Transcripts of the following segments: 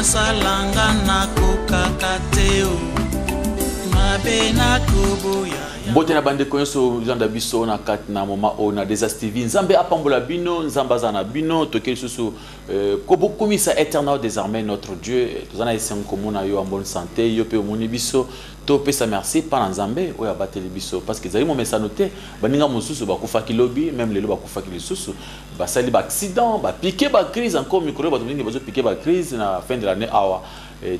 salanga na kokakateo mabena kubuya mbote na bande konso zanda biso na kat na moma ona desastivi nzambe apambola bino nzambaza na bino tokeli susu kobokumisa éternel désormais notre Dieu tozana esengo komona yo en bonne santé yo pe omoni biso to pesa merci pa na nzambe oya bateli biso parce que zali mo mesano te baninga mosusu bakufa kilobi même lelo bakufa kilisusu basali ba accident ba piquer ba crise encore micro ba toninga bazo piquer ba crise na fin de l'année awa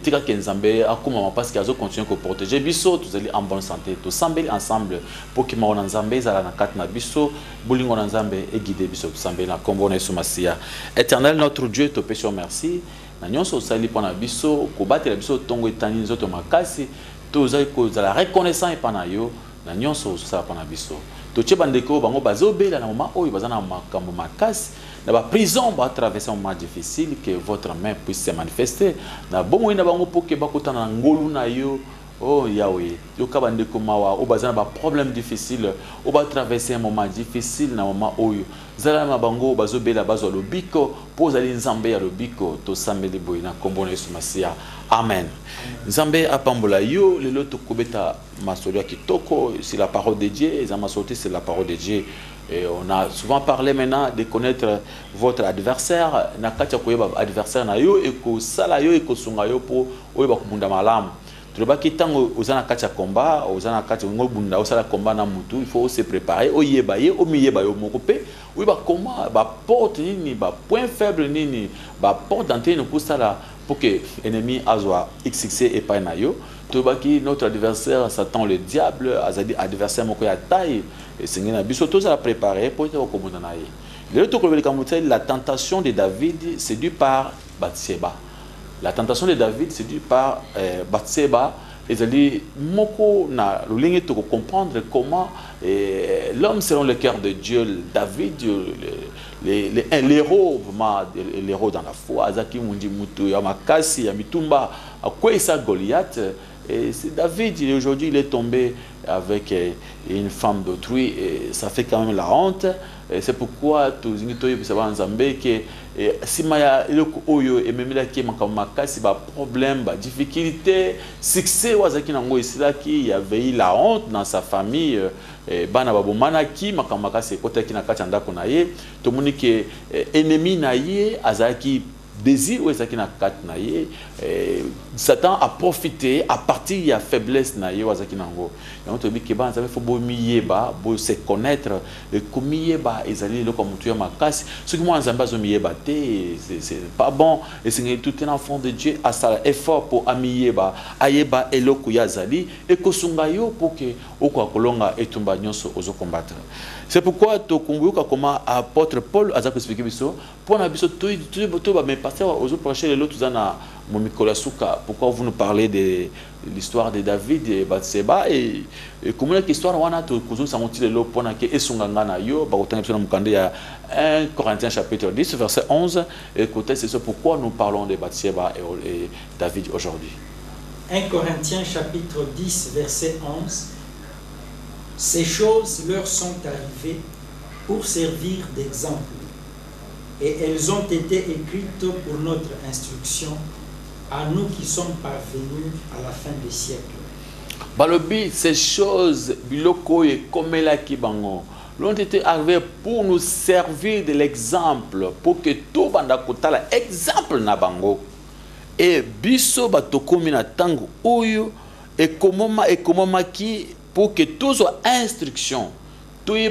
tika kenzambe akuma parce qu'il a continué à protéger biso tozali en bonne santé to sambeli ensemble pour que maona nzambe zala na kat na biso bolingo na nzambe e guider biso sambeli na kombo na Yesu Masia éternel notre Dieu te pèsons merci na nyonso sali pona biso ko batela biso tongo etani nzoto makasi tozali ko zala reconnaissant epana yo na nyonso sala pona biso to cheba ndeko bango bazobela na mama oyo bazana makambo makasi na ba prison ba traverser un moment difficile que votre main puisse se manifester na bomo ina bango poke bakotana ngolu na yo oh Yahweh yo kabande komawa o bazana ba problème difficile o ba traverser un moment difficile na mama oyo zala ma bango bazobela bazo lobiko pozali nzambe ya lobiko to sambeli boy na kombo na Yesu Masia amen nzambe apambola yo lelo to kobeta masolo kitoko c'est la parole de Dieu et ma sortie c'est la parole de Dieu. Et on a souvent parlé maintenant de connaître votre adversaire. Na katia koyeba adversaire na yo et ko sala yo et ko sunga yo po oyeba kumunda malamu. Tuloba kitango ozana katia combat, ozana katia ngobunda osala combat na mutu, il faut se préparer oyeba ye omiyeba yo moko pe oyeba comment ba porte nini ba point faible nini ba porte d'entrée pour sala pour que ennemi azwa xx et pas na yo. Tobaki notre adversaire Satan le diable azadi adversaire moko ya taille et sengena na biso tous à préparer pour être komona na ye. Le retour la tentation de David c'est dû par Bathsheba. La tentation de David c'est dû par Bathsheba et zali moko na lolingi to comprendre comment l'homme selon le cœur de Dieu David les héros vraiment les héros dans la foi azaki mundi mutu ya makasi ya mitumba akwesa Goliath. Et David, aujourd'hui, il est tombé avec une femme d'autrui et ça fait quand même la honte. C'est pourquoi tous les que si maya oyo et même là qui est problème, difficulté, succès wazaki nango isilaki, il y avait la honte dans sa famille. Bana babomana ki makamaka c'est côté qui na kachanda konaye, tout le monde qui est ennemi naye azaki désir ou est-ce na kat naye Satan a profité à partir de la faiblesse naye wazaki nango et on te dit que ba ça faut bomiyeba bo se connaître et komiyeba ezali le comme tu makasi ce que moi nzamba zo miyeba té c'est pas bon et c'est tout un enfant de Dieu a ça effort pour amiyeba ayeba eloko yazali et kosunga yo pour que okwa kolonga etumba nyonso ozo combattre. C'est pourquoi to kongoka comment apôtre Paul a expliqué biso pour na biso tout mais passer aux autres prochains les autres na momikola suka pourquoi vous nous parlez de l'histoire de David et Bathsheba et comment la histoire wana to kuzo samoti le pona ke esunganga na yo ba kotanga biso na mukande ya 1 Corinthiens chapitre 10 verset 11 écoutez c'est ça pourquoi nous parlons de Bathsheba et David aujourd'hui. 1 Corinthiens chapitre 10 verset 11. Ces choses leur sont arrivées pour servir d'exemple, et elles ont été écrites pour notre instruction, à nous qui sommes parvenus à la fin des siècles. Balobi, ces choses, biloko et komela kibango, l'ont été arrivées pour nous servir de l'exemple, pour que tout banda kotala exemple na bango. Et biso batokomi na tango oyo et komoma ki pour que tous aux instructions, tout y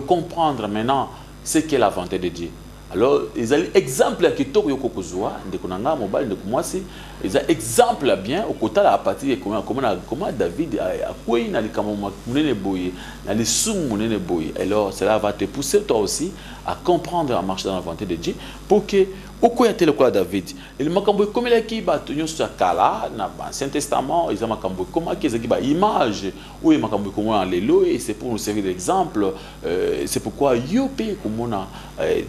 comprendre maintenant ce qu'est la volonté de Dieu. Alors, ils ont exemple qui tout y kokuzwa, de konanga mobile de kumwasi, ils ont exemple bien au côté à partir de comment David a quoi na likamo munene boye, na les sum munene boye. Alors, cela va te pousser toi aussi à comprendre à marcher dans la volonté de Dieu pour que okoya te lokola David et makambo ekomelaki bato nyonso ya kala na Ancien Testament eza makambo ekomaki ezaki ba image oyo makambo ekomona lelo et c'est pour nous servir d'exemple. C'est pourquoi yo pe komona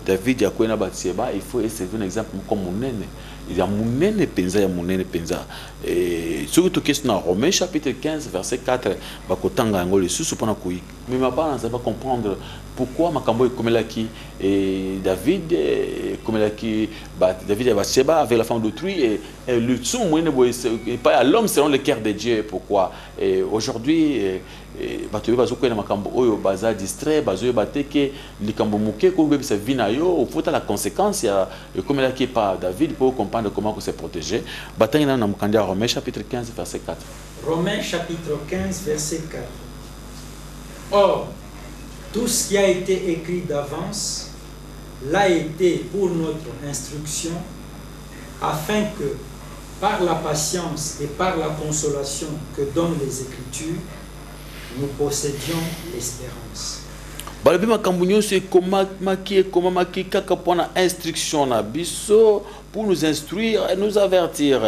David yakoya na Batseba il faut servir un exemple comme monene. Il y a monene penza ya monene penza et surtout question dans Romains chapitre 15 verset 4 bakotanga ngo lisusu pona kui mais ma pas ça va comprendre pourquoi makambo ekomelaki et David ekomelaki David et Bathsheba avec la femme d'autrui et le son moyen pas à l'homme selon le cœur de Dieu. Pourquoi et aujourd'hui bato bazokoya na makambo oyo baza distrait bazo bateke likambo moke ko bebisa vina yo faut la conséquence ya ekomelaki par David pour comprendre comment se protéger. Batangi na mukandi ya Romains chapitre 15 verset 4. Romains chapitre 15 verset 4. Or, tout ce qui a été écrit d'avance l'a été pour notre instruction, afin que, par la patience et par la consolation que donnent les Écritures, nous possédions l'espérance. Balobi makambo nyonso ekomamaki kaka mpona instruction na biso pour nous instruire et nous avertir,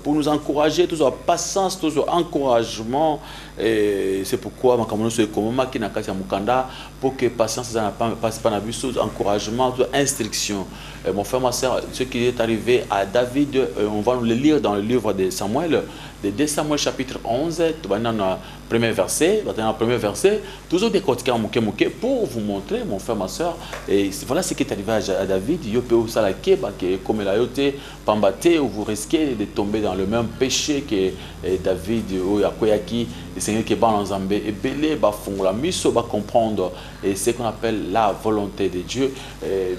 pour nous encourager, toujours patience, toujours encouragement. Et c'est pourquoi makambo nyonso ekomamaki na kati ya mukanda pour que patience passe pas na biso, encouragement, toujours instruction. Mon frère, ma soeur, ce qui est arrivé à David, on va le lire dans le livre de Samuel, de 2 Samuel chapitre 11, dans le premier verset, toujours des côtés pour vous montrer, mon frère, ma soeur, et voilà ce qui est arrivé à David. Il peut aussi la keba qui comme la yote pambaté où vous risquez de tomber dans le même péché que David ou Yakoyaki, le Seigneur qui est dans Zambé et belé ba fongla miso ba comprendre et ce qu'on appelle la volonté de Dieu.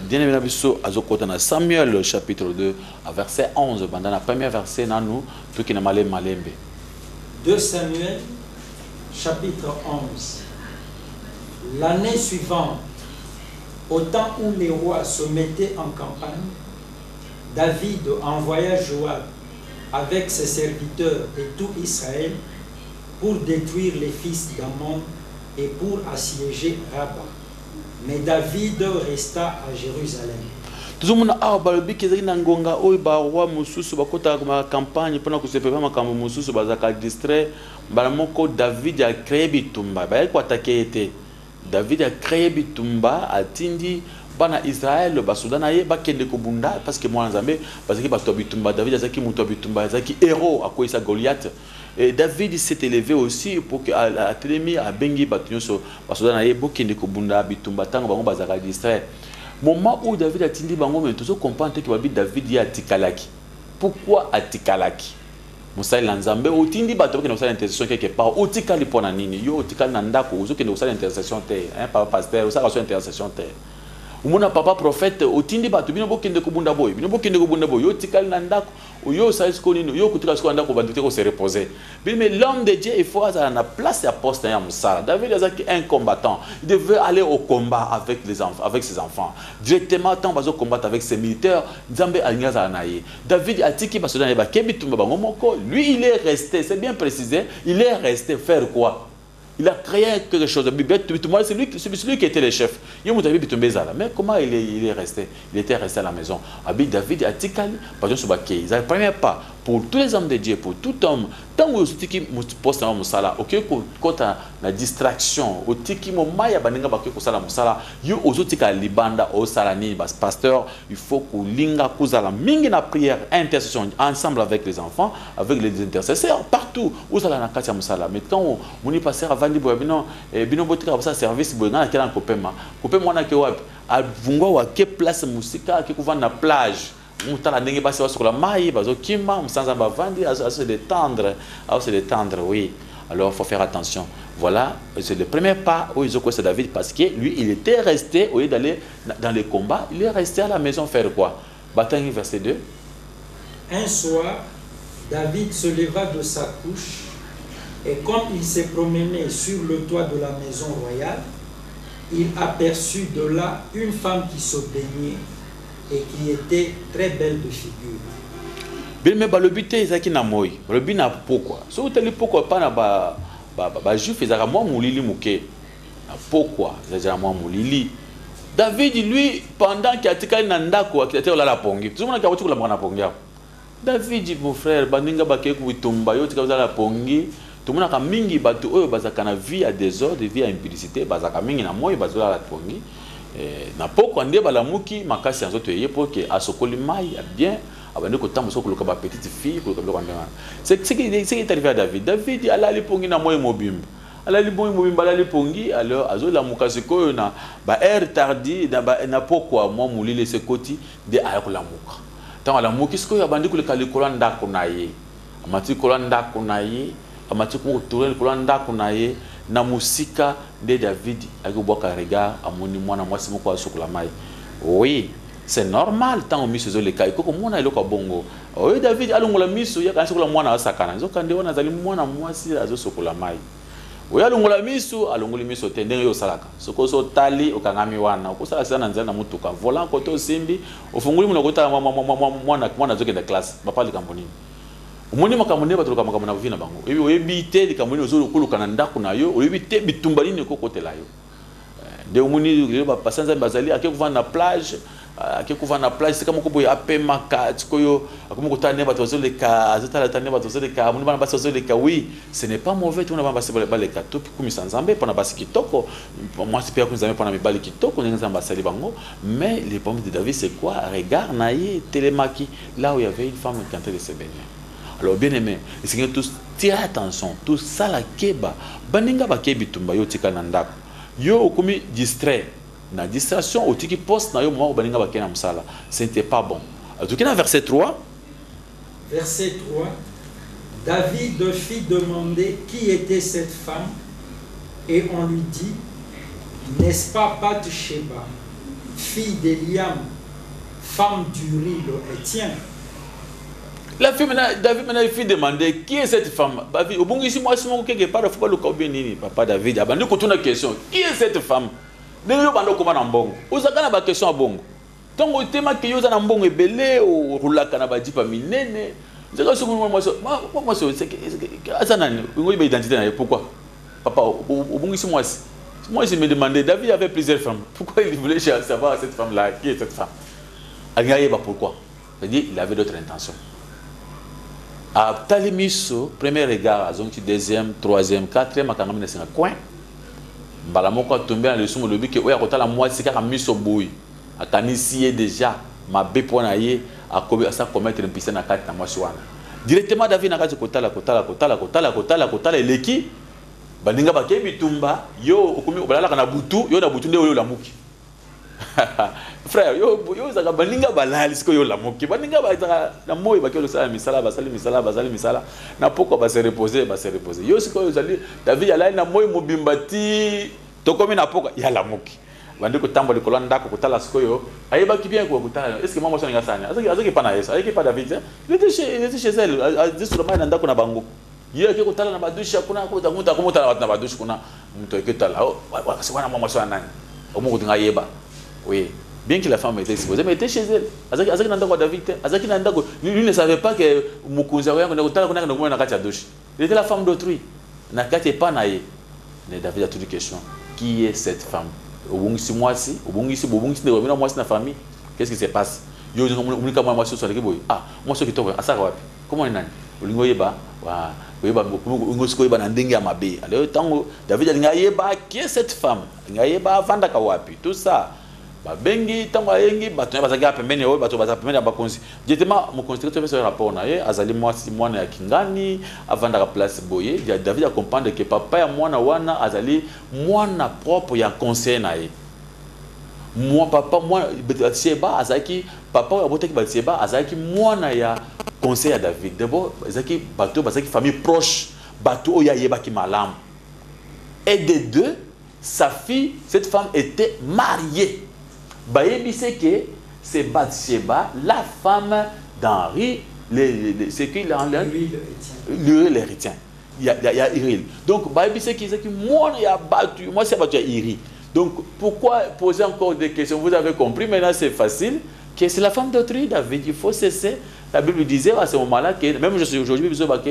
Bien aimé biso azokota na Samuel chapitre 2 à verset 11 dans la première verset na nous tout qui na malembe. 2 Samuel chapitre 11. L'année suivante, au temps où les rois se mettaient en campagne, David envoya Joab avec ses serviteurs et tout Israël pour détruire les fils d'Ammon et pour assiéger Rabba. Mais David resta à Jérusalem. Tout le monde a balobi ki ezaki na ngonga oyo ba roi mususu bakota ma campagne pendant que se fait makambo mususu bazaka distrait bala moko David a créé bitumba ba ko attaquer était David a créé bitumba atindi bana Israël ba Soudan aye ba kende ko bunda parce que moi nzambe parce que ba to bitumba David azaki muto bitumba azaki héros akoisa Goliath. Et David s'est élevé aussi pour que à Télémi à Bengi batunyoso ba Soudan aye bo kende ko bunda bitumba tango bango bazaka distrait. Moment où David a tindi bango mais tout comprendre que David y a tikalaki. Pourquoi a tikalaki? Moussa Lanzambe au tindi bato qui nous a l'intercession quelque part au tikali pona nini yo tikali nandako uzo qui nous a l'intercession terre hein papa pasteur ça reçoit intercession terre. Umuna papa prophète au tindi bato bino bokende ko bunda boy bino bokende ko bunda boy yo tikali nandako yo sa isko nini yo kutika sko ndako bandite ko se reposer. Mais l'homme de Dieu il faut à la place à poste ya Moussa. David est un combattant. Il devait aller au combat avec les enfants avec ses enfants. Directement tant bazo combattre avec ses militaires Nzambe alingaza naye. David a tiki baso dans ba kebitumba bango moko. Lui il est resté, c'est bien précisé, il est resté faire quoi? Il a créé quelque chose. C'est celui qui était le chef. Mais comment il est resté? Il était resté à la maison. David a dit la première part, pour tous les hommes de Dieu, pour tout homme, tant que vous poste dans le sala, ok, quand la distraction, au tiki momaya baninga bakwe ko sala musala, yo ozotika libanda au salani bas pasteur, il faut que linga kuzala mingi na prière, intercession ensemble avec les enfants, avec les intercesseurs partout où sala na kati ya musala. Mais quand moni passer avant di bino bino botika ça service bo na kela kopema. Kopema na ke wapi? Avungwa wa ke place musika ke kuvanda na plage. Mutala ndenge basi wa sur la maille bazo kima musanza bavandi à se détendre, oui. Alors il faut faire attention. Voilà, c'est le premier pas où ils ont connu David parce que lui il était resté au lieu d'aller dans les combats, il est resté à la maison faire quoi? Bataille verset 2. Un soir, David se leva de sa couche et comme il s'est promené sur le toit de la maison royale, il aperçut de là une femme qui se baignait et qui était très belle de figure. Bien mais le but est qui na moi. Le but na pourquoi? Si vous tenez pourquoi pas na ba juif ils ont moi moulili mouké. Pourquoi? Ils ont moi moulili. David, lui, pendant qu'il a été dans Ndako, il a été là la pongi. Tout le monde a été là la pongi. David, mon frère, Baninga Baké, Kuitumba, yo tika la pongi. Tout le monde a mingi batu, oh, bazaka na vie à désordre, vie à impudicité, bazaka mingi na moi, bazaka la pongi. Na poko ande balamuki, makasi anzo toye pour que asokoli mai bien, abande ko tambo soko loka ba petite fille, ko loka ba. C'est qui est arrivé à David. David, ala li pongi na moi mobimba. Alors les bons mobimba les pongi alors azo la mukasi ko na ba air tardi na pourquoi moi mouli ce côté de ayako la muka tant la muki ce ko ya bandi ko le kalikola ndako na ye amati ko ndako na ye amati ko tourner ko ndako na ye na musika de David ako boka regard amoni mwana mwasi moko asukula mai oui c'est normal tant miso zo le kai ko mona eloko bongo oui David alongola miso ya kansokola mwana asakana zo kande wana zali mwana mwasi azo sukula mai oya longola miso alongoli miso te ndenge yo salaka soko so tali okangami wana okosala sana nzela na mutuka volant kote osimbi ofunguli muna kota mwana zoke da classe bapa likambo nini omoni makambo ne batoloka makambo na vina bango ebi oyebi te likambo nini ozokuluka na ndako na yo oyebi te bitumba nini okokotela yo nde omoni bapasa nzambe bazali ake kuvanda na plage ake kuvanda na plage sika moko boye apema kati koyo akomi kotala bato bazoleka azotala tane bato bazoleka amoni bana basi bazoleka oui ce n'est pas mauvais tuna bana basi baleka to kumisa nzambe pona basi kitoko mwasi pe akunzambe pona mibali kitoko ndenge nzambe asali bango mais les pommes de David c'est quoi regarde naye telemaki là où il y avait une femme qui tentait de se baigner. Alors bien aimé les seigneurs tous tirez attention tous ça la keba baninga bakebi tumba yo tika na ndako yo okomi distrait na distraction au tiki poste na yo moment baninga bakena musala c'était pas bon. En tout cas verset 3 verset 3 David fit demander qui était cette femme et on lui dit n'est-ce pas Bathsheba fille d'Eliam femme d'Uri le Hétien. La fille David maintenant fit demander qui est cette femme. David au bon ici moi si mon quelque part faut pas le combien nini papa David abandi ko tuna question qui est cette femme. Ndenge bando ko bana mbongo. Ozaka na ba question a bongo. Tongo tema ke yoza na mbongo ebele o rulaka na ba jipa minene. Nzaka so moi c'est azanani ngoyi ba identité na pourquoi papa au bon ici moi je me demandais David avait plusieurs femmes. Pourquoi il voulait savoir cette femme là qui est cette femme. Agaye ba pourquoi. C'est-à-dire il avait d'autres intentions. À Talimiso, premier regard, à zonti deuxième, troisième, quatrième, à Kangamina c'est un coin. Balamoko a tombé dans le son lobby que ouais à la moitié c'est qu'à miso boui. À Kanisier déjà, ma béponaye à ça commettre une piscine à quatre à Mouassouana. Directement David n'a qu'à kotala et l'équipe. Baninga bakebi tumba yo okomi obalala kana butu yo na butu nde yo la muki. Frère yo zaka baninga balali siko yo la moki baninga ba na moyi bakelo sala misala misala na poko ba se reposer yo siko yo zali David ya na moyi mobimbati to komi na poko ya la moki bandi ko tambo likolo ndako kotala siko yo ayeba ki bien ko kotala est-ce que maman so nga sana azaki pa na yeso ayeki pa David il était chez elle a sur le ndako na bango ye ke kotala na badusha kuna ko komota na badusha kuna mto eketala kasi wana maman so nani omo ko yeba. Oui, bien que la femme était exposée, mais elle était chez elle. Azaki nandako David, Azaki nandako. Lui ne savait pas que Mukunzawa na douche. Il était la femme d'autrui. Nakati pas naïe. Mais David a toute question. Qui est cette femme? Obungisi mwasi, obungisi ne remina mwasi na famille. Qu'est-ce qui se passe? Yo unika mwasi so boy. Ah, mwasi kitoko asaka wapi? Comment nani? Ulingo yeba wa yeba ngosko yeba na ndenge ya mabe. Alors tango David alinga yeba qui est cette femme? Alinga yeba vanda ka wapi? Tout ça. Babengi tango ayengi bato bazaki pembeni oyo bato bazaki pembeni bakonzi directement mon constructeur fait rapport na ye azali mwasi mwana ya kingani avanda ka place boye David a comprendre que papa ya mwana wana azali mwana propre ya conseil na ye moi papa moi Bathsheba azaki papa ya botaki Bathsheba azaki mwana ya conseil ya David d'abord azaki bato bazaki famille proche bato oya yebaki malam et des deux sa fille cette femme était mariée. Bayebi c'est que c'est Bathsheba, la femme d'Henri, c'est qu'il a l'héritien. Il y a Iril. Donc Bayebi c'est que moi il a battu, moi c'est battu à Iri. Donc pourquoi poser encore des questions? Vous avez compris maintenant c'est facile que c'est la femme d'autrui David. Il faut cesser. La Bible disait à ce moment-là que même je suis aujourd'hui que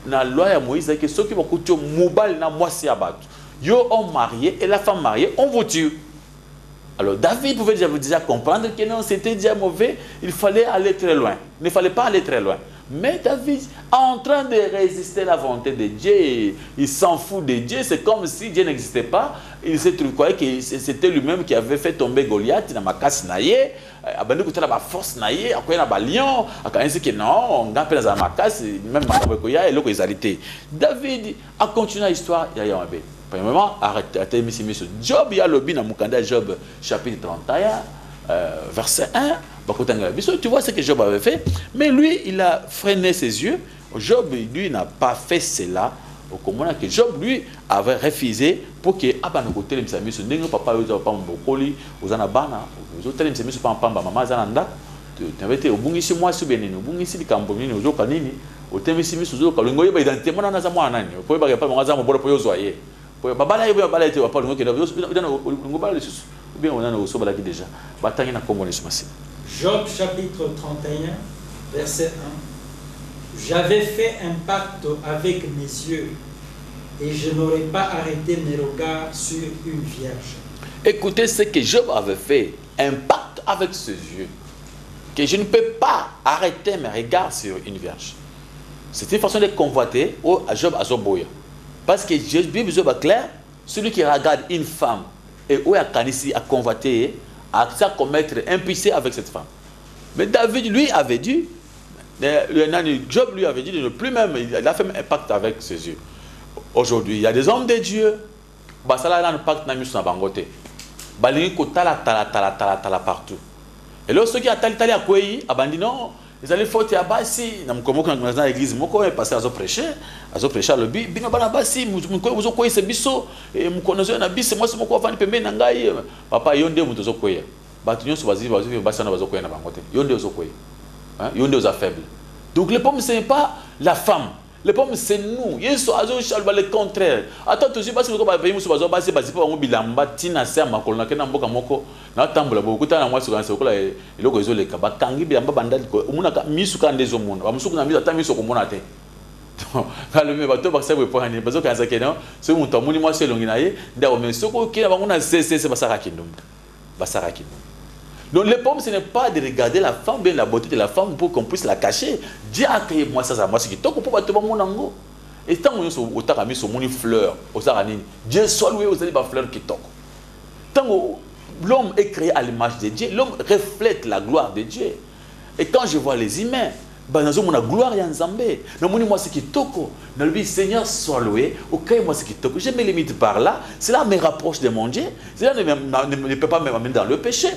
dans la loi de Moïse que ceux qui vont coucher mobile na moi c'est abattu. Yo ont marié et la femme mariée on vous tue. Alors David pouvait déjà comprendre que non, c'était déjà mauvais, il fallait aller très loin. Il ne fallait pas aller très loin. Mais David, en train de résister à la volonté de Dieu, il s'en fout de Dieu, c'est comme si Dieu n'existait pas. Il se croyait que c'était lui-même qui avait fait tomber Goliath, il n'a pas cassé naïe, abandonné côté la force naïe, après il a lion, après il dit que non, on a fait la macasse, même Makoya et l'autre ils arrêté. David a continué l'histoire, il y a un bé. Premièrement, arrêtez monsieur Job, il y a le bin à Mukanda, Job chapitre 31, verset 1. Tu vois ce que Job avait fait, mais lui, il a freiné ses yeux. Job, lui, n'a pas fait cela. Au commun que Job, lui, avait refusé pour que côté les papa pas mbokoli ozana bana ozotele msemiso pa mpamba mama zananda tu au bungisi moi subenene bungisi likambo nini ozoka nini otemisi miso ozoka lingo yeba identité mona na za mwana nani po ba pa mwana za mobolo po yozwa ye po babala yeba babala ete pa lingo ke dana lingo bala lisusu bien on a osoba la déjà batangi na kombo lisusu masi. Job chapitre 31 verset 1. J'avais fait un pacte avec mes yeux et je n'aurais pas arrêté mes regards sur une vierge. Écoutez ce que Job avait fait, un pacte avec ses yeux, que je ne peux pas arrêter mes regards sur une vierge. C'est une façon de convoiter à Job à Zoboya. Parce que Bible Job est clair, celui qui regarde une femme et où a convoité, à commettre un péché avec cette femme. Mais David, lui, avait dit, Job lui avait dit de ne plus même, il a fait un pacte avec ses yeux. Aujourd'hui, il y a des hommes de Dieu, basala na pacte na misu na bangote. Balingi ko tala partout. Et lorsque qui a tali à quoi abandi non, ils allaient faute à basi na mkomoko na l'église moko passer à prêcher le bino bana basi mko zo ko biso e mkonozo na bisi moi moko avani pembe na ngai papa yonde muto zo koya. Batu nyonso bazi basi na bazo koya na bangote. Yonde zo koya. Hein, yonde aux faibles. Donc le problème ce n'est pas la femme. Le problème c'est nous. Yesu azo shalba le contraire. Attends tu sais parce que ba payi muso bazo basi basi pa ngo bilamba tina se makolo na kena mboka moko na tambola bokuta na mwasi kanse kola eloko ezo leka ba kangi bilamba bandali ko umuna misu ka ndezo mona ba musuku na misu ata misu ko mona te. Ka le me bato ba sa bo hani bazo kanza kena so muto muni mwasi elongi na ye nda o meso ko kina bango na cc basaka kindum. Basaka kindum. Donc le problème ce n'est pas de regarder la femme, bien la beauté de la femme pour qu'on puisse la cacher. Dieu a créé moi ça moi ce qui toko pour pas te mon ango. Et tant on au taka mis sur mon fleur, aux aranines. Dieu soit loué aux ba fleurs qui toko. Tant l'homme est créé à l'image de Dieu, l'homme reflète la gloire de Dieu. Et quand je vois les humains, banazo mon gloire ya nzambe. Na moni moi ce qui toko. Na lui Seigneur soit loué, auquel moi ce qui toko. Je me limite par là, cela me rapproche de mon Dieu. Cela ne peut pas me m'amener dans le péché.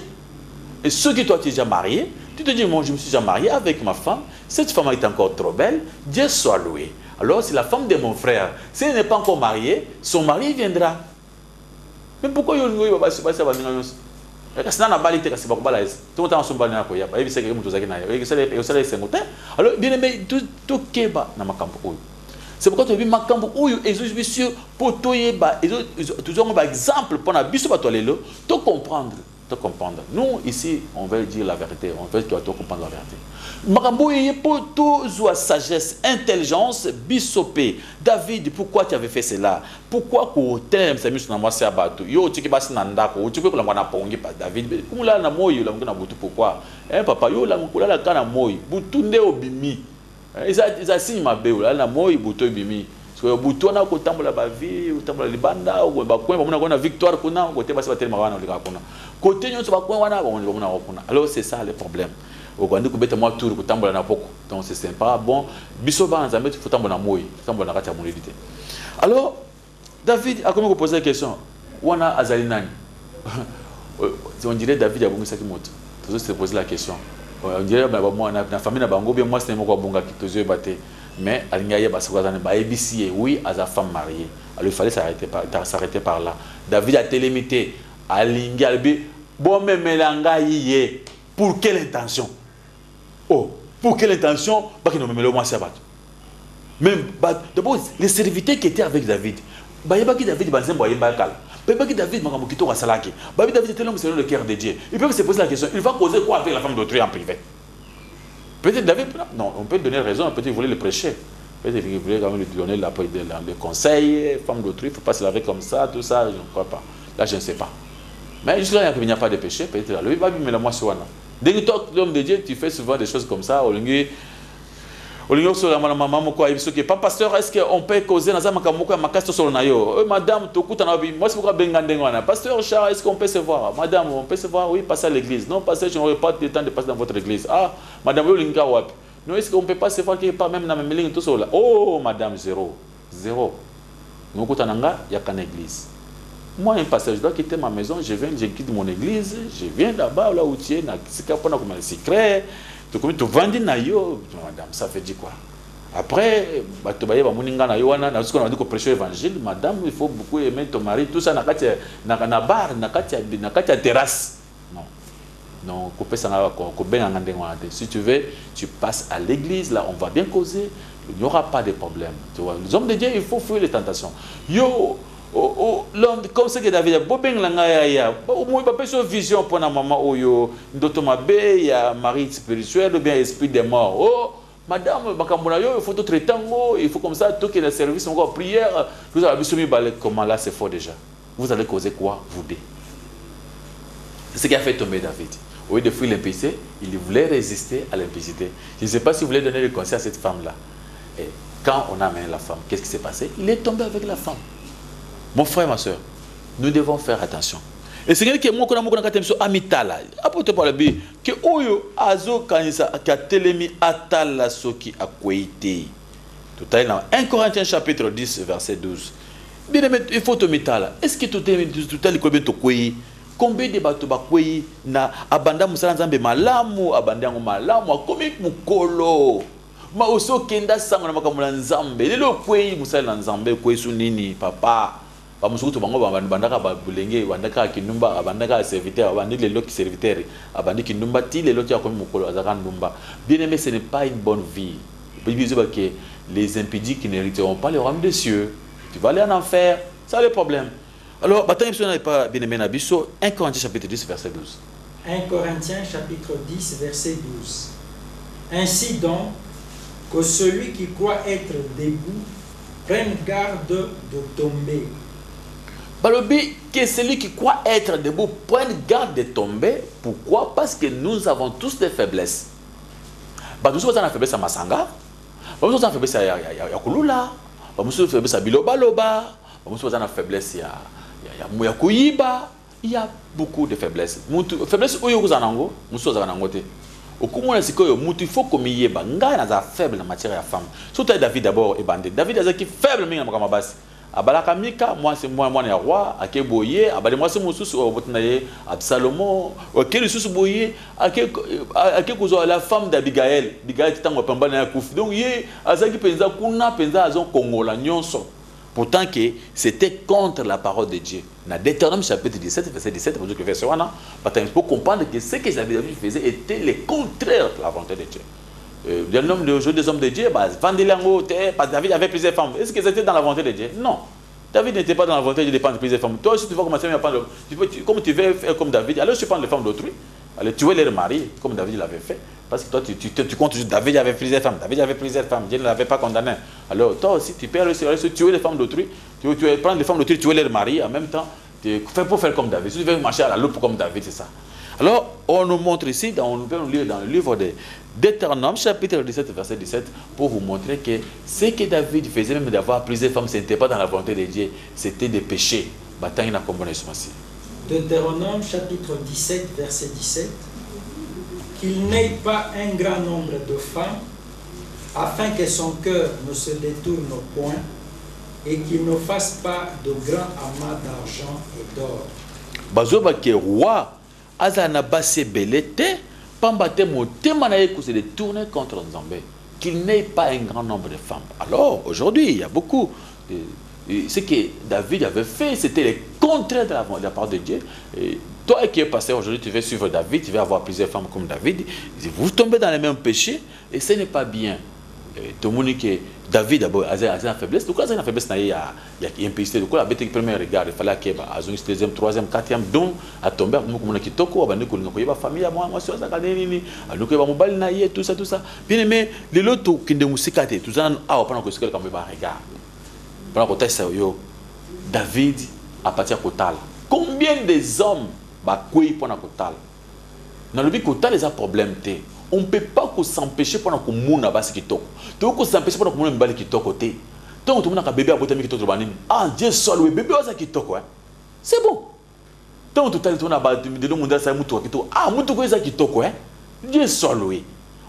Et ceux qui toi tu es déjà marié, tu te dis, moi je me suis déjà marié avec ma femme, cette femme est encore trop belle, Dieu soit loué. Alors c'est la femme de mon frère. Si elle n'est pas encore mariée, son mari viendra. Mais pourquoi il y a pas ça? Alors bien aimé, tout keba na makambo oyo. C'est pourquoi tu as vu makambo oyo et sur pour toyeba et toujours un exemple pour na biso ba tolelo, to comprendre. Comprendre. Nous, ici, on veut dire la vérité. On veut que tu vas comprendre la vérité. Makambo y pour tout sagesse, intelligence, bisopé. David, pourquoi tu avais fait cela? Pourquoi que tel s'est mis sur moi c'est abattu? Yo, tu qui passe nanda ko, tu peux que la mona pongi pas David. Comme là na moyo, la mona butu pourquoi? Hein papa, yo la mona la kana moyo, butu nde obimi. Ils signe ma béo là na moyo butu obimi. Parce que butu na ko tambola ba vie, ko tambola libanda, ko ba ko mona na victoire kuna, ko te basi ba tel mawana olika kuna. Côté nous va quoi alors c'est ça le problème au Rwanda ko beta moi tour ko tambola na poko donc c'est sympa bon biso ba nzambe faut tambola moyi tambola na kati ya molidité. Alors David a comment poser la question wana azali nani on dirait David a bongisa ki moto toujours se poser la question on dirait ba moi na famille na bango bien moi c'est moko bonga ki tozo baté mais alinga ya basa kwa ba ABC oui à sa femme mariée alors il fallait s'arrêter par là. David a télémité alingi albi bon me melanga yé pour quelle intention? Oh, pour quelle intention? Parce que nous me moi sabat. Même d'abord les serviteurs qui étaient avec David, bah yeba qui David bazem boye bakal. Bah qui David makambo kito wasalaki. Bah David était l'homme selon le cœur de Dieu. Ils peuvent se poser la question, il va causer quoi avec la femme d'autrui en privé? Peut-être David non, on peut donner raison, peut-être il voulait le prêcher. Peut-être qu'il voulait quand même lui donner le conseil, femme d'autrui, il ne faut pas se laver comme ça, tout ça, je ne crois pas. Là je ne sais pas. Mais jusqu'à il n'y a pas de péché, peut-être là. Le Bible, mais la moi, c'est dès que toi, l'homme de Dieu, tu fais souvent des choses comme ça. Pas pasteur, est-ce qu'on peut causer dans madame, moi c'est pourquoi pasteur Charles, est-ce qu'on peut se voir? Madame, on peut se voir, oui, passer à l'église. Non, pasteur, je n'aurai pas le temps de passer dans votre église. Ah, madame, non, est-ce qu'on ne peut pas se voir quelque part même dans mes lignes tout ça là? Oh, madame, zéro. Nous, il n'y a qu'une église. Moi, un pasteur, je dois quitter ma maison, je quitte mon église, je viens là-bas, là où tu es, c'est un secret. Tu madame, ça fait dire quoi? Après, on a dit qu'on prêche l'évangile, madame, il faut beaucoup aimer ton mari, tout ça, na bar, na terrasse. Non, si tu veux, tu passes à l'église, là, on va bien causer, il n'y aura pas de problème. Tu vois, les hommes de Dieu, il faut fuir les tentations. L'homme, comme c'est que David a beau bien l'angaya, au pas une vision pour la maman oyo, d'automabe, il y a mari spirituel ou bien esprit des morts. Oh, madame, il faut tout traiter, il faut comme ça, tout qu'il y ait le service, encore prière. Vous avez vu comment là c'est fort déjà. Vous allez causer quoi? Vous deux. C'est ce qui a fait tomber David. Au lieu de fuir l'impudicité, il voulait résister à l'impudicité. Je ne sais pas si vous voulez donner le conseil à cette femme-là. Et quand on a amené la femme, qu'est-ce qui s'est passé? Il est tombé avec la femme. Mon frère, ma soeur, nous devons faire attention. Et c'est ce que moi, quand je suis amitala, apporte par le but, que Oyo Azo Kanisa a telemi atala soki a kweite. Tout à l'heure, 1 Corinthiens chapitre 10, verset 12. Bien aimé, il faut te mettre. Est-ce que tout à l'heure, combien de bateaux bakweyi na abanda musala nzambe malamu, abanda ngo malamu, akomi mukolo. Ma oso kenda sango na makamula nzambe. Lelo kweyi musala nzambe kweyi su nini, papa? Bamusukutu bango bandaka babulenge bandaka kinumba bandaka serviteur bandiki lelo ki serviteur bandiki kinumba ti lelo ti akomi mukolo azaka ndumba. Bien aimé, ce n'est pas une bonne vie. Que les impudiques qui n'hériteront pas le royaume des cieux, tu vas aller en enfer. Ça le problème. Alors, n'est pas bien aimé Nabiso, 1 Corinthiens chapitre 10 verset 12. 1 Corinthiens chapitre 10 verset 12. Ainsi donc que celui qui croit être debout prenne garde de tomber. Balobi, que celui qui croit être debout prenne garde de tomber. Pourquoi? Parce que nous avons tous des faiblesses. Nous avons une faiblesse à Masanga, nous avons une faiblesse à Yakulula, nous avons une faiblesse à Bilobaloba, nous avons une faiblesse à Yakuyiba. Il y a beaucoup de faiblesses. Faiblesse où vous en avez, nous avons en côté. Au cours il faut que nous soyons faibles en matière de femme. Surtout David d'abord et bandé. David est faible mais il base. Abalakamika, moi c'est moi le roi, Akeboye, abale moi c'est mon sous Absalomo, quel sous boye, la femme d'Abigaël, Abigaël qui t'a pamba na kouf. Donc yé azaki penza kuna penza azon Congola nyonso. Pourtant que c'était contre la parole de Dieu. Dans Deutéronome chapitre 17 verset 17, vous verset 1, il faut comprendre que ce que David faisait était le contraire de la volonté de Dieu. Des hommes de Dieu, David avait plusieurs femmes. Est-ce que c'était dans la volonté de Dieu? Non. David n'était pas dans la volonté de Dieu de prendre plusieurs femmes. Toi aussi, tu vas commencer à prendre. Comme tu veux faire comme David, alors tu prends les femmes d'autrui. Alors tu veux les marier, comme David l'avait fait. Parce que toi, tu comptes juste David avait plusieurs femmes. David avait plusieurs femmes. Dieu ne l'avait pas condamné. Alors toi aussi, tu peux tuer les femmes d'autrui. Tu veux prendre les femmes d'autrui, tu veux les marier. En même temps, tu fais pour faire comme David. Si tu veux marcher à la loupe comme David, c'est ça. Alors, on nous montre ici, on peut nous lire dans le livre de Deutéronome, chapitre 17, verset 17, pour vous montrer que ce que David faisait, même d'avoir plusieurs femmes, ce n'était pas dans la volonté de Dieu, c'était des péchés. Deutéronome, chapitre 17, verset 17, qu'il n'ait pas un grand nombre de femmes, afin que son cœur ne se détourne point, et qu'il ne fasse pas de grands amas d'argent et d'or. Bazoba qui est roi, Azana basse belete, pambate motema na yeko se détourner contre Nzambe, qu'il n'ait pas un grand nombre de femmes. Alors aujourd'hui, il y a beaucoup ce que David avait fait, c'était le contraire de la part de Dieu. Et toi qui es passé aujourd'hui, tu veux suivre David, tu veux avoir plusieurs femmes comme David, vous tombez dans les mêmes péchés et ce n'est pas bien. Tout le monde que David d'abord a une faiblesse. Donc quand il y a une faiblesse, il y a une impudicité. Donc le premier regard, il fallait qu'il y ait un deuxième, troisième, quatrième don à tomber. Comme qui toko, on a une famille, moi je suis tout ça, tout ça. Bien aimé, les lotos qui ne musiquent pas, tout ça, ah, pendant que c'est comme un regard. Pendant que David a parti à Kotal. Combien des hommes bakwei pona kotala. Na lobi kotala eza problème te. On ne peut pas s'empêcher pendant que mouna basi kitoko. Tu peux s'empêcher pendant que mouna mbali kitoko te. Donc tout le monde a bébé à botami kitoko banini. Ah Dieu soit loué, bébé oza kitoko hein. C'est bon. Donc tout à l'heure on a de l'homme mondial ça muto kitoko. Ah muto ko eza kitoko hein. Dieu soit loué.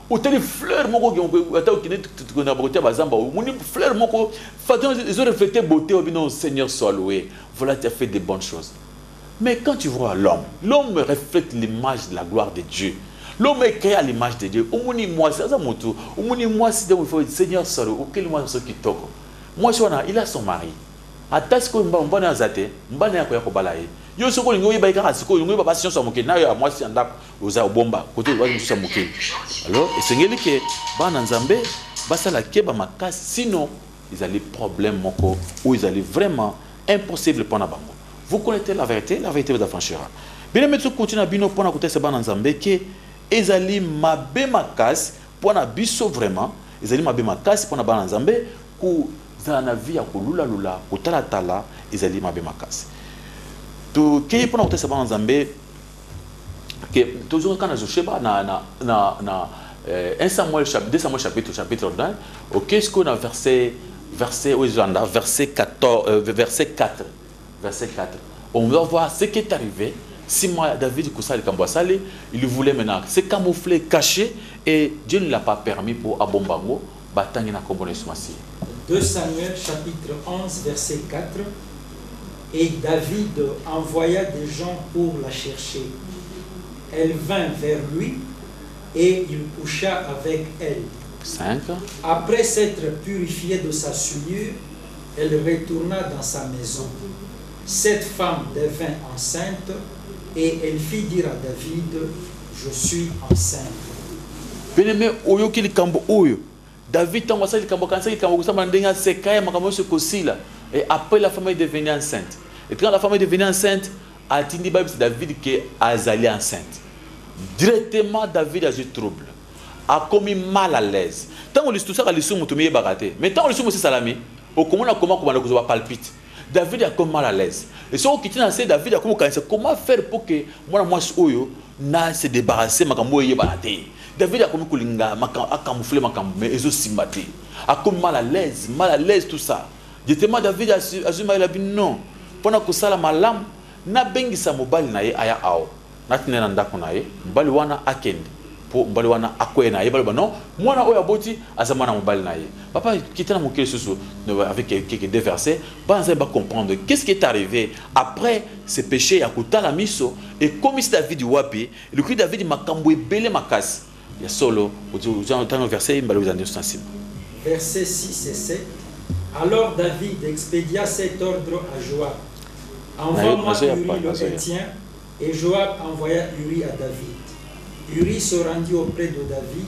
Ou telle fleur moko qui on ata okine na beauté bazamba ou moni fleur moko ils ont reflété beauté au bino Seigneur soit loué. Voilà tu as fait de bonnes choses. Mais quand tu vois l'homme reflète l'image de la gloire de Dieu. L'homme est créé à l'image de Dieu. Moi, c'est ça mon tour. Moi, c'est il faut Seigneur solo. Auquel moi ce qui toque. Moi, il a son mari. Atas ko mba na zate, mba na ko balaye. Yo soko lingo yi baika asiko, lingo yi baba science moke. Na yo moi si anda oza bomba. Koto wa musa moke. Alors, esengeli ke ba na Nzambe, basala keba makasi sinon ils allaient problème moko ou ils allaient vraiment impossible pour na bango. Vous connaissez la vérité vous affranchira. Bien mais tu continues à bino pour na côté se ba na Nzambe ke ezali mabe makasi pour na biso vraiment ezali mabe makasi pour na ba na Nzambe ku za na vie ya kolula lula kotala tala ezali mabe makasi to ke pour na côté se ba na Nzambe ke toujours quand je sheba na 1 Samuel chapitre 2 Samuel chapitre 9 au qu'est-ce qu'on a verset 14 verset 4 on va voir ce qui est arrivé. Si moi, David il voulait maintenant se camoufler, cacher, et Dieu ne l'a pas permis pour Abombango. 2 Samuel chapitre 11 verset 4. Et David envoya des gens pour la chercher. Elle vint vers lui et il coucha avec elle. 5. Après s'être purifiée de sa souillure, elle retourna dans sa maison. Cette femme devint enceinte. Et elle fit dire à David, je suis enceinte. Bien-aimé, oyo ki likambo oyo. David tango sa likambo kansa likambo kusama ndenga sekaya makambo se kosila. Et après la femme est devenue enceinte. Et quand la femme est devenue enceinte, atindi Bible c'est David qui azali enceinte. Directement David a eu trouble. A commis mal à l'aise. Tant l'histoire ça l'issue mutumie baraté. Mais tant l'issue c'est salami, au comment ko palpite. David a comme mal à l'aise. Et ce qui tient à David a comment faire pour que moi oyo na se débarrasser makambo yebate. David a comme kulinga a camoufler makambo mais ezo simbate. A comme mal à l'aise tout ça. Justement David a il a dit non. Pendant que ça la malam na bengisa mobali na ye aya ao. Na tinena ndako na ye, mbali wana akende. Po mbali wana akwena ye baloba non mwana oyo aboti azamana mobali na ye papa kitana mokele susu avec quelques deux versets ba comprendre qu'est-ce qui est arrivé après ce péché ya kutala miso et comme si David wapi le cri David makambo ebele makasi ya solo dans le verset mbali vous en sensible verset 6 et 7. Alors David expédia cet ordre à Joab. Envoie-moi Uri le Héthien. Et Joab envoya Uri à David. Uri se rendit auprès de David,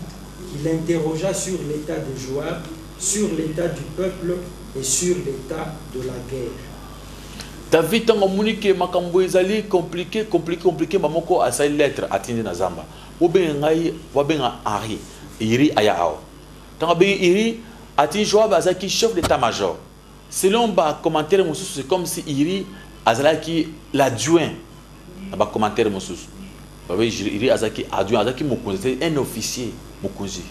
qui l'interrogea sur l'état de Joab, sur l'état du peuple et sur l'état de la guerre. David tango munike makambo ezali compliqué mamoko a sa lettre atindi na zamba. Obengai wabenga Ari Iri ayao. Tango be Iri ati Joab azaki chef d'état-major. Selon ba commentaire mususu c'est comme si Iri azalaki l'adjoint. Ba commentaire mususu. Iri azaki adjoint azaki mokonzi un officier mokonzi.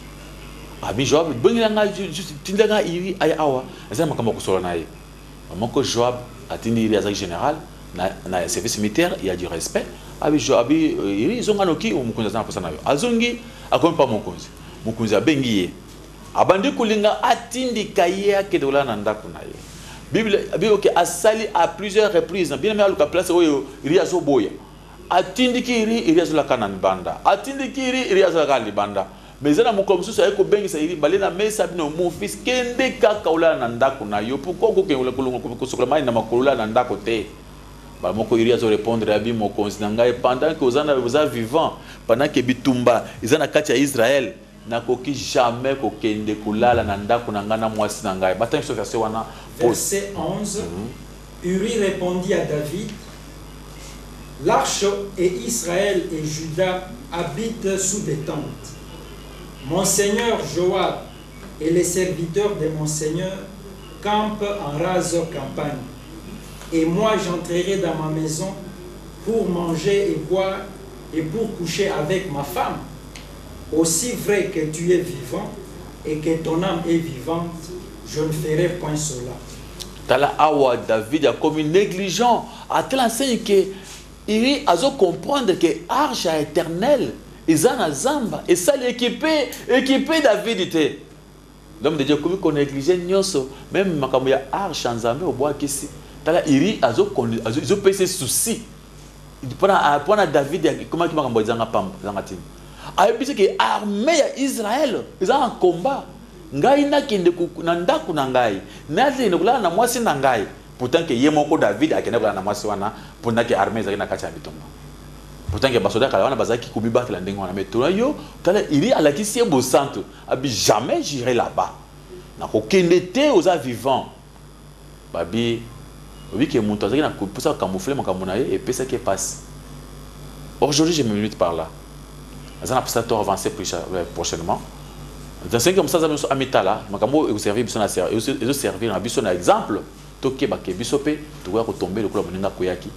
Abi Joab bengilanga juste tindanga Iri ayawa. Azama makambo kosola naye. Mamoko Joab atini Iri azaki général na service militaire il y a du respect. Abi Joab Iri zonganoki mokonzi azana posana yo. Azongi akomi pa mokonzi abengiye. Abandi kulinga atindi kaye akedola na ndako na ye. Bible que asali à plusieurs reprises bien mais à la place oyo Iri azoboya. Atindi kiri Iri azola kana banda. Atindi kiri Iri azola kana banda. Mais zana mokomsu sa eko bengi sa Iri balena mesa bino mon fils kende kaka ola na ndako na yo pourquoi ko kengola ko sokolama na makolola na ndako te. Ba moko Iri azo répondre abi mokonzi na ngai pendant que vous êtes vivant pendant que bitumba izana kati ya Israël nakoki jamais kokende kulala na ndako na ngana mwasi na ngai. Bata so verset wana verset 11. Uri répondit à David: L'arche et Israël et Juda habitent sous des tentes. Mon seigneur Joab et les serviteurs de mon seigneur campent en rase campagne. Et moi j'entrerai dans ma maison pour manger et boire et pour coucher avec ma femme. Aussi vrai que tu es vivant et que ton âme est vivante, je ne ferai point cela. Tala awa David a comme négligent à tel enseigne que il a comprendre que arche éternel Izana Zamba et ça l'équipé David était. L'homme de Dieu comme qu'on néglige nyoso même makamuya arche nzambe au bois kisi. Tala iri azo pese souci. Il prend David comment qui makambo zanga pam zanga tim. A ebise que armée Israël ils ont un combat. Ngai na kende na ndaku na ngai. Na te ndokula na mwasi na ngai. Pourtant que yemoko David akende kula na mwasi wana pourtant que armée zaki na kati ya bitomba. Pourtant que basoda kala wana bazaki kubibata la ndenge wana metona yo tala iri alakisi ebo santo abi jamais j'irai là-bas. Na ko kende te aux vivants. Babi oui que mon temps na pour ça camoufler mon kamunaye et pesa qui passe. Aujourd'hui je me limite par là. Azana pour ça to avancer prochainement. Dans 5 comme ça nous amitala makambo vous servir biso na servir et servir na biso na exemple toke ba ke biso pe to va retomber le club ninga koyaki.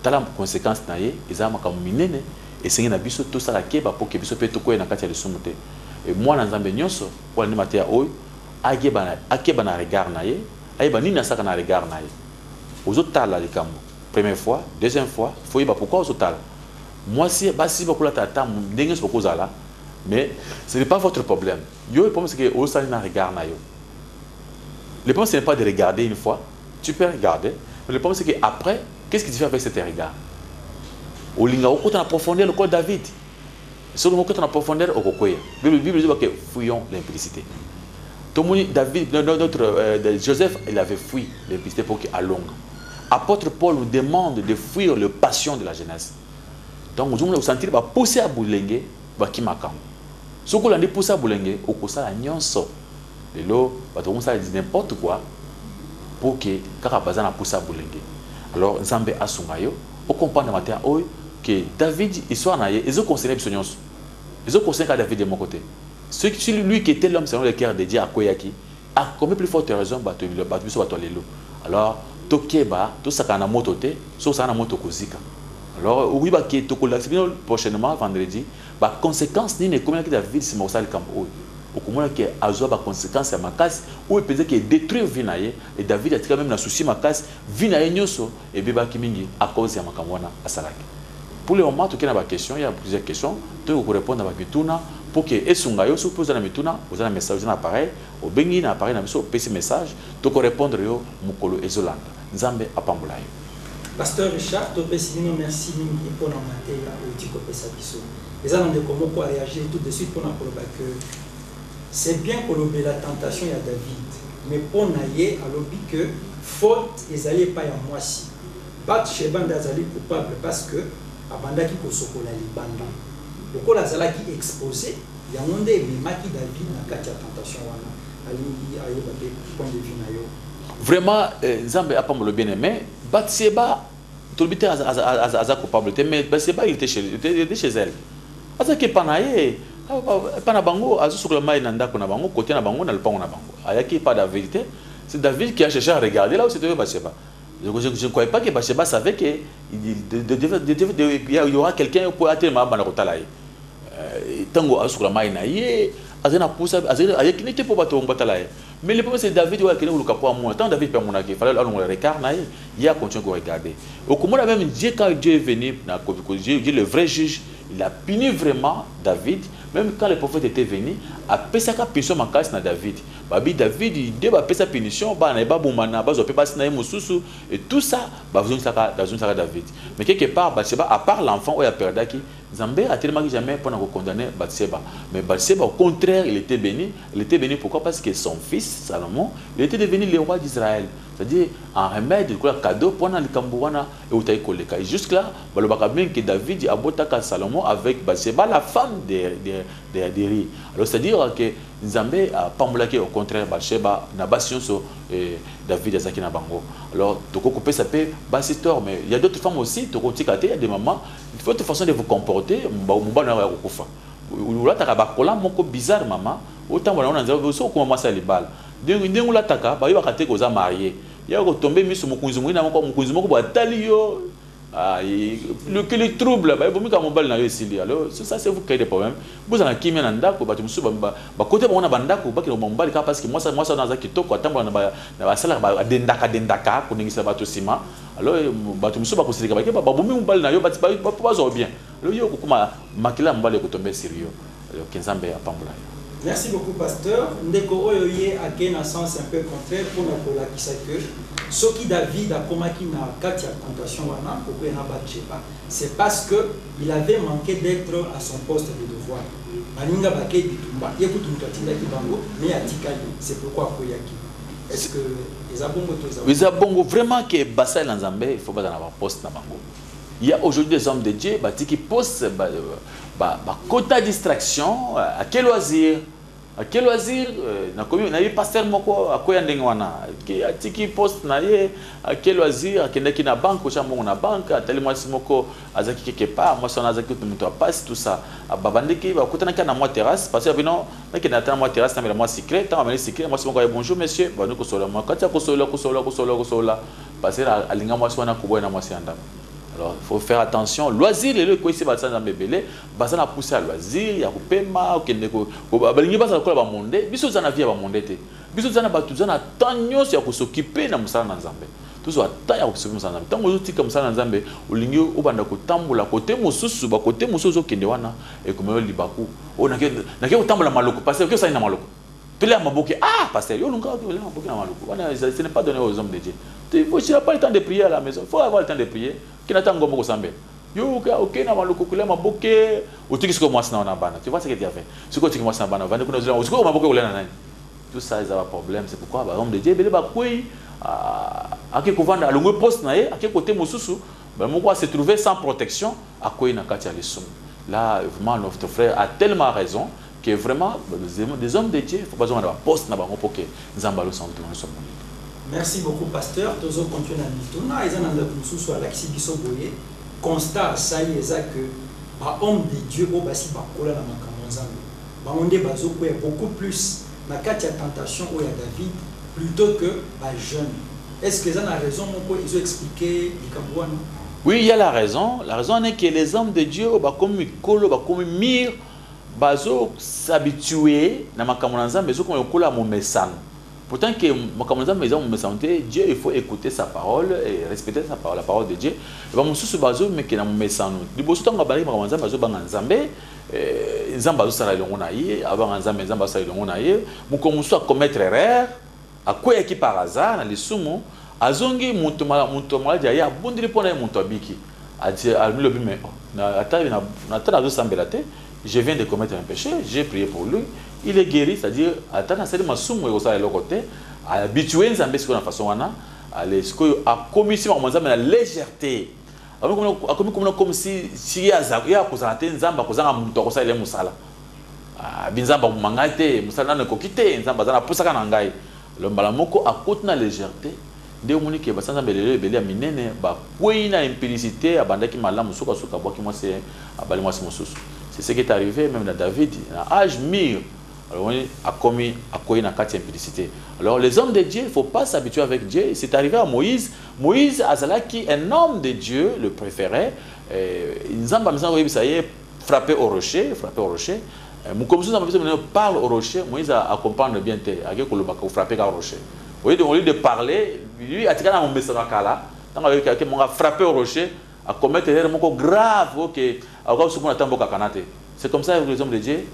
Tala conséquence na ye eza makambo minene et sengi na biso to sala ke ba po ke biso pe to koyena kati ya lisumu te. Et moi na nzambe nyonso pour ni matia oy akeba na regard na ye ayeba nini asaka na regard na ye. Ozotala likambo première fois deuxième fois faut yeba pourquoi ozotala. Moi si bakula tata ndenge so kozala mais ce n'est pas votre problème. Yo le problème c'est que ozali na regard na yo. Le problème ce n'est pas de regarder une fois, tu peux regarder, mais le problème c'est que après qu'est-ce que tu fais avec cet regard? Olinga okota na profondeur le col David. Sur le okota na profondeur okokoya. La Bible dit que fuyons l'implicité. David, notre Joseph, il avait fui l'implicité pour qu'il allonge. Apôtre Paul nous demande de fuir le passion de la jeunesse. Donc vous allez sentir va pousser à boulenge, va qui makam. Ce que l'on dit pousser à boulenge, au kosa la nyonso. Et là, va tout ça dit n'importe quoi pour que Karabazana pousse à boulenge. Alors Nzambe asungayo, au comprendre matin que David il soit naïe, ils ont considéré ce nyonso. Ils ont considéré que David de mon côté. C'est lui qui était l'homme selon le cœur de Dieu à Koyaki. A comme plus forte raison alors tokeba to sakana moto te so sana moto kozika. Alors oui ba ki tokola prochainement vendredi ba conséquence ni ne comme que David si mosal kam o okomona ke azo ba conséquence ya makasi ou peut que détruire vinaye et David a quand même na souci makasi vinaye nyoso et beba ki mingi à cause ya makamwana asalaki. Pour le moment, il y a des questions, il y a plusieurs questions. Tu peux répondre à la question pour que Esungayo, si vous posez la question, vous avez un message, vous avez un appareil, au Bengi, un appareil, vous avez un message, tu peux répondre à Mukolo et Zolanda. Nzambe Apambulayo. Pasteur Richard, tu peux merci pour la matière au Tiko Pesabiso. Les gens ont réagir tout de suite pour nous que c'est bien pour la tentation de David, mais pour naïe, alors que faute, ils n'allaient pas à moi si. Bathsheba est coupable parce que abandaki kosokola libanda lokola azalaki exposé yango nde ememaki David na kati ya tentation wana alingi ayoba pe point de vue na yo. Vraiment Nzambe apambola bien aimé Bathsheba tolobite aza coupable te mais Bathsheba il était chez elle azaki panaye pana bango azosokola mai na ndako na bango côté na bango na lupango na bango ayaki pas la vérité. C'est David qui a cherché à regarder là où c'était Bathsheba. Je ne croyais pas que Bathsheba savait qu'il y aura quelqu'un pour atteindre ma banakotalaï. Tango asukura maïnaïe, azena poussa, azena n'était pas bateau batalaï. Mais le problème c'est David qui est le capot à moi. Tant David peut monter, il fallait le regarder, il a continué à regarder. Au comment même Dieu quand Dieu est venu, Dieu le vrai juge, il a puni vraiment David. Même quand le prophète était venu, a payé sa punition en casse na David. Babi David il devait payer sa punition, ba na ba bomana, ba zo pe pas na mususu et tout ça, ba besoin ça David. Mais quelque part Bathsheba à part l'enfant ou ya perdaki, Nzambe a tellement jamais pour condamner Bathsheba. Mais Bathsheba au contraire, il était béni pourquoi? Parce que son fils Salomon, il était devenu le roi d'Israël. C'est-à-dire un remède, un cadeau pour le Kambouana et Outaï Koleka. Et jusque là, que David a botaka Salomon avec Bathsheba, la femme des riz. Alors c'est-à-dire que Nzambe a pambolaki au contraire Bathsheba n'a pas sur David Azaki na bango. Alors toko couper ça peut bassi tort, mais il y a d'autres femmes aussi, toko tikate, il y a des mamans, il faut une façon de vous comporter, mba na ya kufa. Ou là takabakola moko bizarre maman, autant voilà on a dit so ko mama salibal. Ndengu la taka ba yo akate ko za marié. Ya ko tomber miso mokunzi mwina moko mokunzi moko ba tali yo que les troubles, alors ça c'est vous créez des problèmes. Vous avez qui mène ndako, côté on a bandako, parce que moi ça dans un kitoko, attends on a salaire dendaka, qu'on est bateau ciment. Alors bateau musu ba considérer que ba bomi mbali na yo ba bien. Alors yo kuma makila mbali ko tomber sérieux. Alors Kenzambe a pambola. Merci beaucoup, pasteur. Ndeko oyo ye a un sens un peu contraire pour nous lakisa que ce qui David a commis na katia tentation wana pourquoi na batchepa, c'est parce que il avait manqué d'être à son poste de devoir. Baninga baké bitumba, yekutumka tinda kibango, mais atikali, c'est pourquoi koyaki. Est-ce que les abongo tous les abongo vraiment que basa lanzambe, il faut pas dans avoir poste na bango. Il y a aujourd'hui des hommes de Dieu qui posent quota distraction, à quel loisir? À quel loisir? Na eu pasteur moko akoya ndenge wana qui poste na ye à quel loisir akende ki na banque au chambre na banque ateli mwasi moko azaki quelque part moi son azaki muto passe tout ça babandeki bakutana kana moi terrasse parce que non na na moi terrasse na moi secret tant ameli secret moi moko bonjour monsieur ba nuko sola moi katia ko sola parce que alinga moi sona ko na moi sianda. Alors, il faut faire attention. Loisir, les gens qui sont dans les bébés, ils sont poussés à loisir, il y a des paiements, il y a des monde. Ils sont dans la vie, ils sont dans la temps de s'occuper de Moussala Nzambe. Tout ça, tant de s'occuper de Moussala Nzambe. Tant que vous Moussala Nzambe, vous avez un côté Moussou, côté Moussou, et comme vous Libakou. On a un maloko, parce que ça est un maloko. Puis là, parce que ce n'est pas donné aux hommes de Dieu. Tu n'as pas le temps de prier à la maison. Il faut avoir le temps de prier. Qui n'attend pas beaucoup sambe. Yo, ok, na maloko kule maboke. Ou tu qu'est-ce que moi c'est na bana. Tu vois ce que tu as fait. Ce que tu moi c'est na bana. Va nous connaître. Ou ce que maboke kule na nani. Tout ça, ils ont un problème. C'est pourquoi l'homme de Dieu, il va quoi? À quel couvent à longue poste na à quel côté Moussou. Ben mon se trouver sans protection. À quoi il n'a qu'à les somme. Là, vraiment, notre frère a tellement raison que vraiment des hommes de Dieu, il faut pas besoin d'avoir poste na bango pour que nous ambalo sont dans ce monde. Merci beaucoup, pasteur. Tous autres continuent à nous tourner. Ils ont un peu sur l'axibiso boye. Constat, ça y est, que homme de Dieu, au basi bakola na makamonzambe. Baonde bazo ko beaucoup plus na katia tentation au ya David plutôt que ba jeune. Est-ce que ça a raison mon ils ont expliqué Ikambouano? Oui, il y a la raison. La raison est que les hommes de Dieu ba comme Mikolo, ba comme Mir bazo s'habituer na makamonzambe bazo comme kola mo mesano. Pourtant que Dieu, il faut écouter sa parole et respecter sa parole, la parole de Dieu. Et bien, je bazo mais que na mesano. Du bosso tanga bali makamwanza bazo banganzambe, nzamba bazo sala longo na ye, abanganzambe nzamba sala longo na ye, mukomusu a commettre erreur, a quoi qui par hasard na lisumu, azongi muntu mala dia ya bondiri pona muntu abiki. A dit à lui le mais na tata bazo sambelate, je viens de commettre un péché, j'ai prié pour lui. Il est guéri, c'est-à-dire, à habitué à la façon à commis la légèreté. Comme si il y a un zamba, musala. Binzamba mangate, musala ne kokite, nzamba na pusaka nangai. Le malamoko a côté na légèreté. De monique ba sanza belele belé minene ba kwina impudicité abandaki malamu soka soka boki moi c'est abali moi c'est c'est ce qui est arrivé même à David à âge mûr. Alors, a commis une impudicité. Alors, les hommes de Dieu, il ne faut pas s'habituer avec Dieu. C'est arrivé à Moïse. Moïse, Azalaki, un homme de Dieu, le préférait. Ils ont frappé au rocher. Comme ça, parle au rocher. Moïse accompagne bien frapper au rocher. Au lieu de parler, lui, il a tiré un message à frapper au rocher, à commettre des erreurs graves. C'est comme ça que les hommes de Dieu,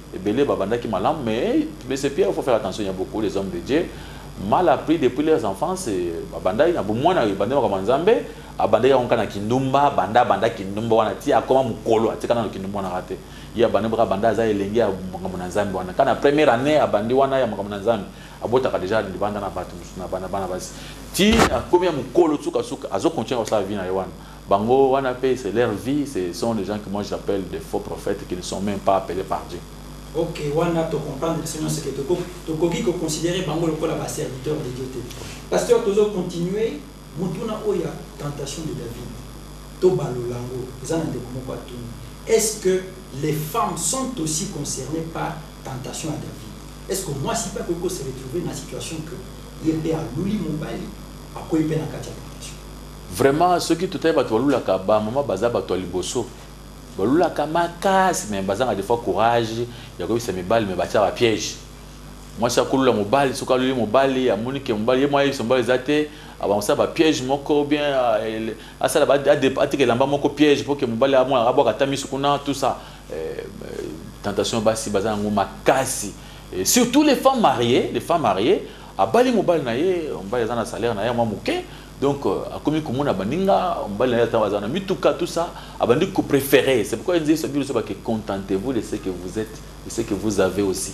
mais c'est pire, il faut faire attention, il y a beaucoup les hommes de Dieu, mal appris depuis leurs enfants, c'est Banda, il y a beaucoup moins de Nzambe, Banda, il y a Kindumba, Banda, Kindumba, on a dit, comment Mukolo, tu sais, Kindumba, on a raté. Il y a Banda, Zay, Lengi, à Nzambe, quand la première année, à Bandi, on a Nzambe, à Bota, déjà, les Banda, combien Mukolo, Tsuka, Azo continue à sa vie, Bango, Wanapé, c'est leur vie, ce sont des gens que moi j'appelle des faux prophètes qui ne sont même pas appelés par Dieu. Ok, Wana, tu comprends, sinon c'est que tu considérer Bango le serviteur de Dieu. Pasteur, tu as continué, Moutuna Oya, tentation de David, Tobalolango, est-ce que les femmes sont aussi concernées par tentation à David? Est-ce que moi, si pas que se retrouver dans la situation que il est à Louli Mobali, à quoi il est dans la tentation? vraiment ceux qui tout à l'heure balula kaba maman baza bato liboso balula kamakas mais baza des fois courage ya ko bisa mibali mais batia ba piège moi ça kolula mobali soka luli mobali ya monique mobali ye moi ils mobali zate aba ça ba piège moko bien asala ba atike lamba moko piège pour que mobali a moi abo katami sukuna tout ça tentation basi baza ngoma makasi surtout les femmes mariées abali mobali na ye mobali za na salaire na ye moi muke. Donc, comme on a baninga, on va aller dans la mituka, tout ça, abandi que préféré. C'est pourquoi ils disent que contentez-vous de ce que vous êtes, de ce que vous avez aussi.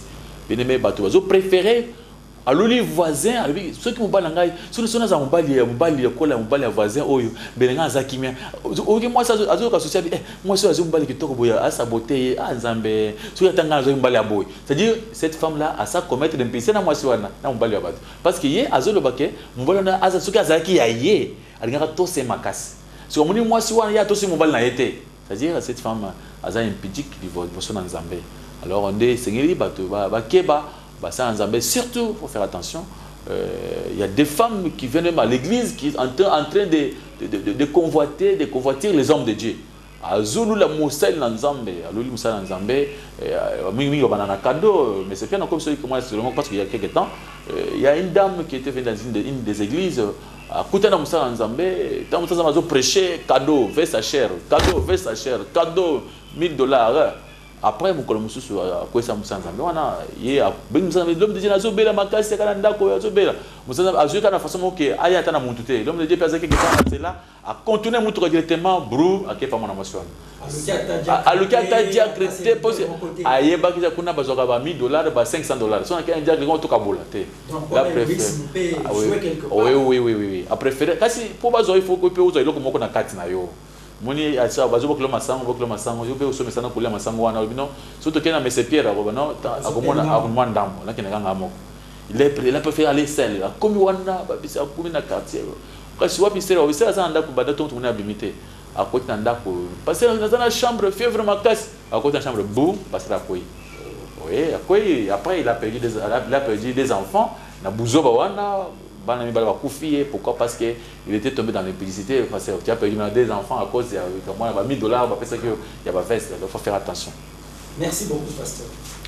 Bien aimé, vous préférez, alors les voisins, ceux qui m'ont balangai, ceux qui sont dans mobali voisin, oyo, belenga zakimia. Moi ça, azo ka social, moi ça azo mobali qui toko boya, à saboter, à nzambe, ceux qui tanga azo mobali aboy. C'est-à-dire cette femme-là, à ça commettre des péchés na moi siwana, na mobali abatu. Parce que yé azo le baké, mobali na aza ceux qui azaki ya yé, alingaka to se makas. Si on dit moi siwana ya to se mobali na été. C'est-à-dire cette femme aza impidique du voisin na nzambe. Alors on dit sengeli batu ba keba. Bah ça, surtout, il faut faire attention. Il y a des femmes qui viennent à l'église qui sont en train de convoiter les hommes de Dieu. Azulu la Moussel Nanzambe, Aluli Moussel Nanzambe, Mimi Banana Cadeau, mais c'est bien comme celui que moi, parce qu'il y a quelques temps, il y a une dame qui était venue dans une des églises, à Koutana Moussel Nanzambe, dans Moussel Nanzambe, prêcher cadeau, vers sa chair, cadeau, vers sa chair, cadeau, $1000. Après, mon collègue Moussou, à quoi ça Moussa Nzambe, il y a l'homme de Dieu, Azobela, Makasi, Kanandako, Azobela. Moussa Nzambe, Azobela, la façon que Ayatana Moutouté, l'homme de Dieu, Pazaki, qui est là, a continué Moutou directement, brou, à Kepa Monamotion. Alukia Tadia, Crété, posé. Ayeba, qui a kuna bazoka $1000, $500. Si on a un diable, on toka bola. La préférée. Oui. A préféré. Kasi, pour bazo, il faut que vous ayez le comment on a katina yo. Moni asa bazo ko masango yo be usome sana kulia masango wana bino surtout kena mese pierre ko bano akomona akomona ndambo lakini kanga moko il a préféré aller seul comme wana babisa kumi na quartier kasi wapi sera obisa sana ndako bada tonto mona bimité akoti na ndako parce que dans la chambre fièvre makasi akoti na chambre boum parce la koi oui après il a perdu des enfants na buzoba wana. Pourquoi? Parce qu'il était tombé dans l'impudicité, parce que tu as perdu des enfants à cause de $1000, parce qu'il y a pas veste, il faut faire attention. Merci beaucoup, pasteur.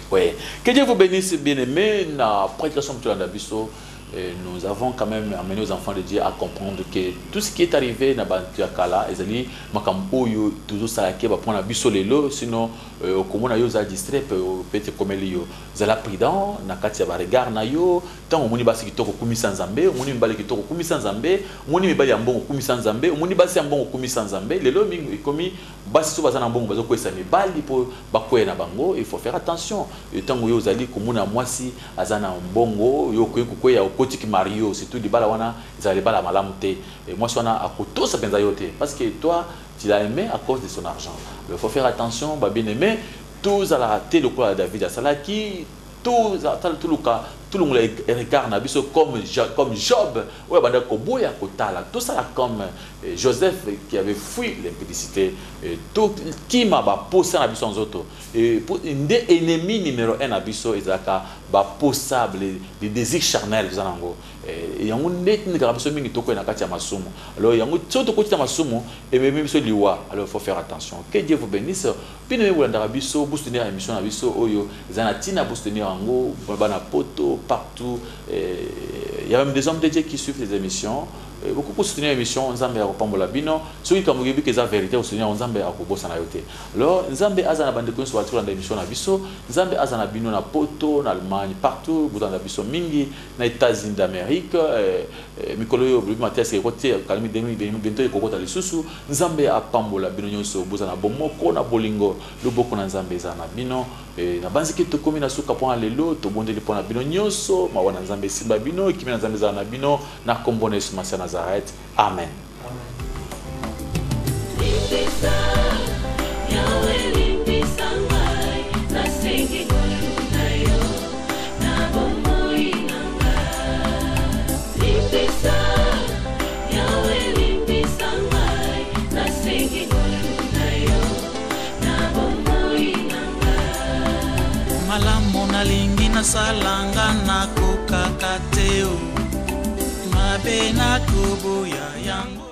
Oui. Que Dieu vous bénisse, bien-aimés. Dans la prédication de l'Andabiso, nous avons quand même amené aux enfants de Dieu à comprendre que tout ce qui est arrivé dans Bantuakala, Ezali, Makamboyo, toujours ça qui va prendre un biso lelo, sinon au commun yo za distrait peut-être comme yo zala prudent na kati ya ba regard na yo tant omoni basi kitoko kumisa nzambe omoni mbali kitoko kumisa nzambe omoni mibali ya mbongo kumisa nzambe omoni basi ya mbongo kumisa nzambe lelo mingi komi basi so bazana mbongo bazo kwesa mibali pour bakoye na bango il faut faire attention tant yo zali komuna mwasi azana mbongo yo koye ya okotiki mario surtout libala wana zali bala malamu te et moi sona akotosa penza yote parce que toi tu l'as aimé à cause de son argent. Il faut faire attention, bien aimé, tous à la raté le coup à David, à Salaki, tous tout le monde regarde comme Job, tout ça comme Joseph qui avait fui l'impudicité, tout qui m'a posé à Abisso en auto. Et pour un des ennemis numéro 1 à Abisso, ils ont posé les désirs charnels. Et il y a un net Abisso qui est na kati ya masumu. Alors il y a un autre côté masumu et même ce liwa. Alors il faut faire attention. Que Dieu vous bénisse. Puis nous voulons Abisso, booster l'émission Abisso, oyo, zanatina booster ango, bana poto. Partout. Il y a même des hommes de Dieu qui suivent les émissions. Beaucoup pour soutenir l'émission Nzambe ya kopambola bino soki comme ngebi que ça vérité au soutenir Nzambe ya kobosa na yote. Alors Nzambe azana bande ko sur la émission na biso Nzambe azana bino na poto na Allemagne partout dans la biso mingi na États-Unis d'Amérique mikolo yo Mathias côté kalmi demi bento ekokota lisusu Nzambe apambola bino nyonso boza na bomoko na bolingo loboko na Nzambe ezana bino na banziki to komi na suka pona lelo to bondeli pona bino nyonso mawana Nzambe simba bino kimi na Nzambe ezana bino na kombona Yesu Masiya Nazareth. Amen. Malamu nalingi na salanga na kukakateo Mabe na kubuya yangu